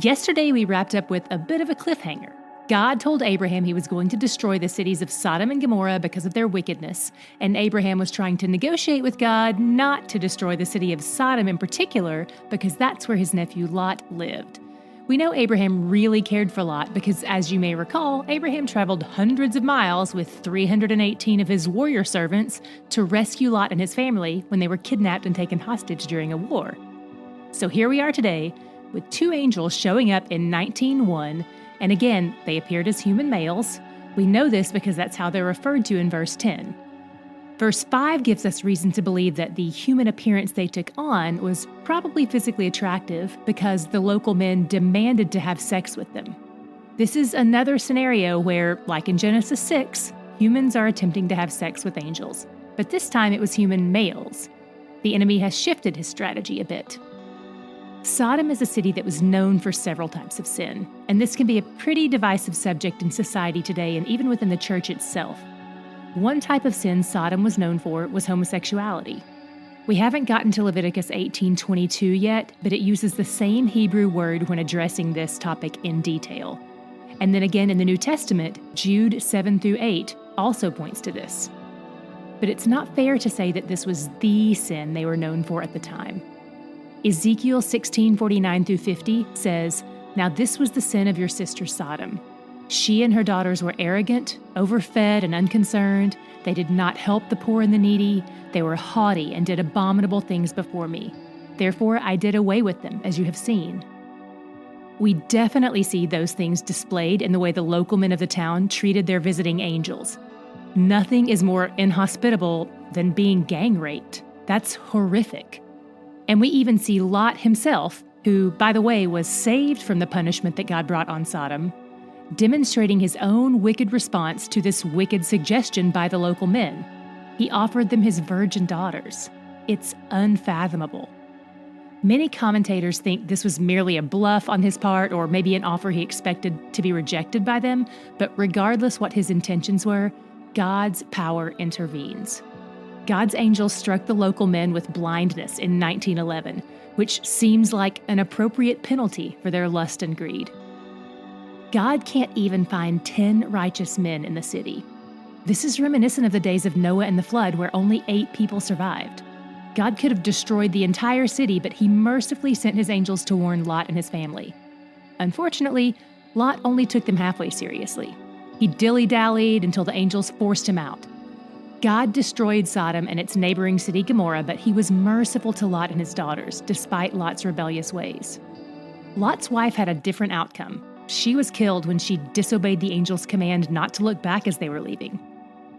Yesterday, we wrapped up with a bit of a cliffhanger. God told Abraham he was going to destroy the cities of Sodom and Gomorrah because of their wickedness, and Abraham was trying to negotiate with God not to destroy the city of Sodom in particular because that's where his nephew Lot lived. We know Abraham really cared for Lot because, as you may recall, Abraham traveled hundreds of miles with 318 of his warrior servants to rescue Lot and his family when they were kidnapped and taken hostage during a war. So here we are today, with two angels showing up in 19:1, and again, they appeared as human males. We know this because that's how they're referred to in verse 10. Verse 5 gives us reason to believe that the human appearance they took on was probably physically attractive because the local men demanded to have sex with them. This is another scenario where, like in Genesis 6, humans are attempting to have sex with angels, but this time it was human males. The enemy has shifted his strategy a bit. Sodom is a city that was known for several types of sin, and this can be a pretty divisive subject in society today and even within the church itself. One type of sin Sodom was known for was homosexuality. We haven't gotten to Leviticus 18:22 yet, but it uses the same Hebrew word when addressing this topic in detail. And then again in the New Testament, Jude 7-8 also points to this. But it's not fair to say that this was the sin they were known for at the time. Ezekiel 16:49-50 says, "Now this was the sin of your sister Sodom. She and her daughters were arrogant, overfed, and unconcerned. They did not help the poor and the needy. They were haughty and did abominable things before me. Therefore I did away with them, as you have seen." We definitely see those things displayed in the way the local men of the town treated their visiting angels. Nothing is more inhospitable than being gang raped. That's horrific. And we even see Lot himself, who, by the way, was saved from the punishment that God brought on Sodom, demonstrating his own wicked response to this wicked suggestion by the local men. He offered them his virgin daughters. It's unfathomable. Many commentators think this was merely a bluff on his part or maybe an offer he expected to be rejected by them, but regardless what his intentions were, God's power intervenes. God's angels struck the local men with blindness in 1911, which seems like an appropriate penalty for their lust and greed. God can't even find 10 righteous men in the city. This is reminiscent of the days of Noah and the flood, where only 8 people survived. God could have destroyed the entire city, but he mercifully sent his angels to warn Lot and his family. Unfortunately, Lot only took them halfway seriously. He dilly-dallied until the angels forced him out. God destroyed Sodom and its neighboring city Gomorrah, but he was merciful to Lot and his daughters, despite Lot's rebellious ways. Lot's wife had a different outcome. She was killed when she disobeyed the angel's command not to look back as they were leaving.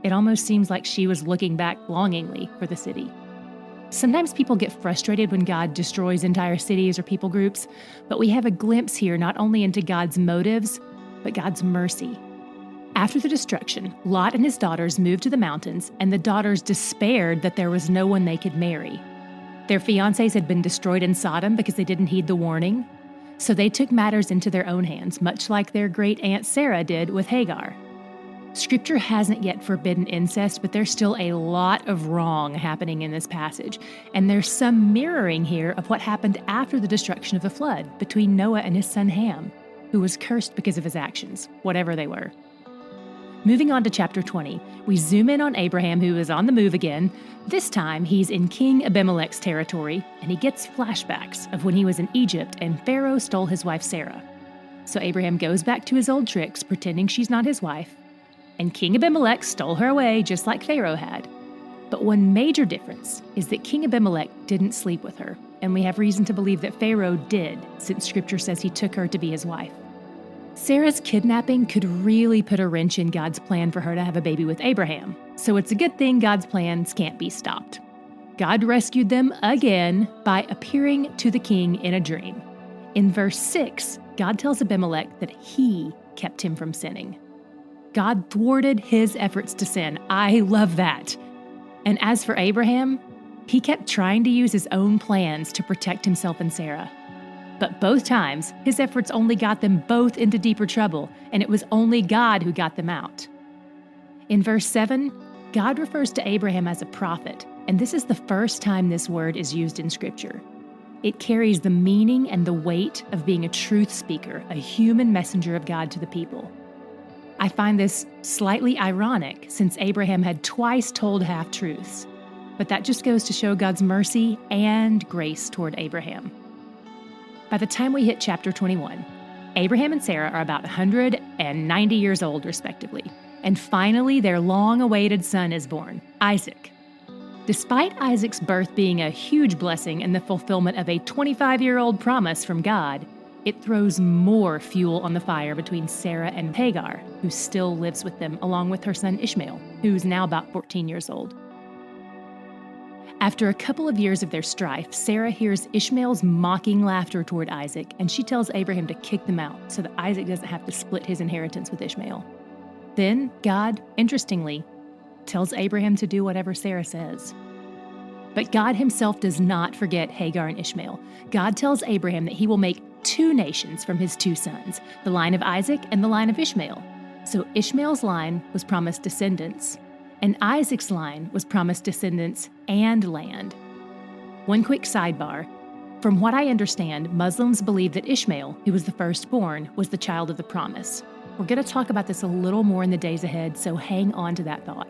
It almost seems like she was looking back longingly for the city. Sometimes people get frustrated when God destroys entire cities or people groups, but we have a glimpse here not only into God's motives, but God's mercy. After the destruction, Lot and his daughters moved to the mountains, and the daughters despaired that there was no one they could marry. Their fiancés had been destroyed in Sodom because they didn't heed the warning, so they took matters into their own hands, much like their great-aunt Sarah did with Hagar. Scripture hasn't yet forbidden incest, but there's still a lot of wrong happening in this passage, and there's some mirroring here of what happened after the destruction of the flood between Noah and his son Ham, who was cursed because of his actions, whatever they were. Moving on to chapter 20, we zoom in on Abraham, who is on the move again. This time, he's in King Abimelech's territory, and he gets flashbacks of when he was in Egypt and Pharaoh stole his wife Sarah. So Abraham goes back to his old tricks, pretending she's not his wife, and King Abimelech stole her away just like Pharaoh had. But one major difference is that King Abimelech didn't sleep with her, and we have reason to believe that Pharaoh did, since Scripture says he took her to be his wife. Sarah's kidnapping could really put a wrench in God's plan for her to have a baby with Abraham, so it's a good thing God's plans can't be stopped. God rescued them again by appearing to the king in a dream. In verse 6, God tells Abimelech that he kept him from sinning. God thwarted his efforts to sin. I love that. And as for Abraham, he kept trying to use his own plans to protect himself and Sarah. But both times, his efforts only got them both into deeper trouble, and it was only God who got them out. In verse 7, God refers to Abraham as a prophet, and this is the first time this word is used in Scripture. It carries the meaning and the weight of being a truth speaker, a human messenger of God to the people. I find this slightly ironic since Abraham had twice told half-truths, but that just goes to show God's mercy and grace toward Abraham. By the time we hit chapter 21, Abraham and Sarah are about 190 years old, respectively, and finally their long-awaited son is born, Isaac. Despite Isaac's birth being a huge blessing and the fulfillment of a 25-year-old promise from God, it throws more fuel on the fire between Sarah and Hagar, who still lives with them, along with her son Ishmael, who's now about 14 years old. After a couple of years of their strife, Sarah hears Ishmael's mocking laughter toward Isaac, and she tells Abraham to kick them out so that Isaac doesn't have to split his inheritance with Ishmael. Then God, interestingly, tells Abraham to do whatever Sarah says. But God himself does not forget Hagar and Ishmael. God tells Abraham that he will make 2 nations from his 2 sons, the line of Isaac and the line of Ishmael. So Ishmael's line was promised descendants, and Isaac's line was promised descendants and land. One quick sidebar. From what I understand, Muslims believe that Ishmael, who was the firstborn, was the child of the promise. We're going to talk about this a little more in the days ahead, so hang on to that thought.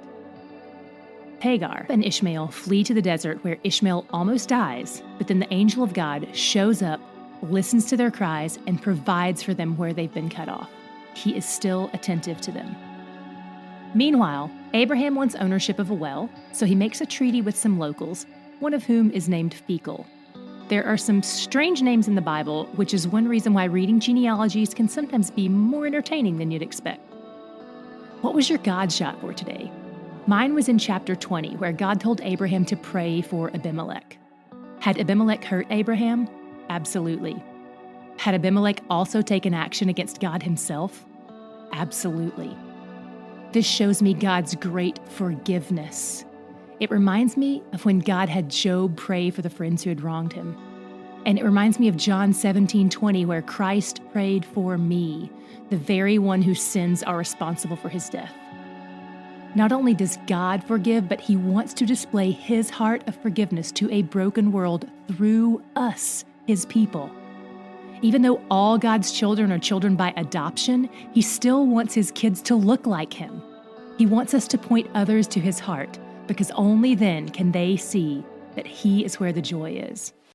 Hagar and Ishmael flee to the desert where Ishmael almost dies, but then the angel of God shows up, listens to their cries, and provides for them where they've been cut off. He is still attentive to them. Meanwhile, Abraham wants ownership of a well, so he makes a treaty with some locals, one of whom is named Phicol. There are some strange names in the Bible, which is one reason why reading genealogies can sometimes be more entertaining than you'd expect. What was your God shot for today? Mine was in chapter 20, where God told Abraham to pray for Abimelech. Had Abimelech hurt Abraham? Absolutely. Had Abimelech also taken action against God himself? Absolutely. This shows me God's great forgiveness. It reminds me of when God had Job pray for the friends who had wronged him. And it reminds me of John 17:20, where Christ prayed for me, the very one whose sins are responsible for his death. Not only does God forgive, but he wants to display his heart of forgiveness to a broken world through us, his people. Even though all God's children are children by adoption, he still wants his kids to look like him. He wants us to point others to his heart, because only then can they see that he is where the joy is.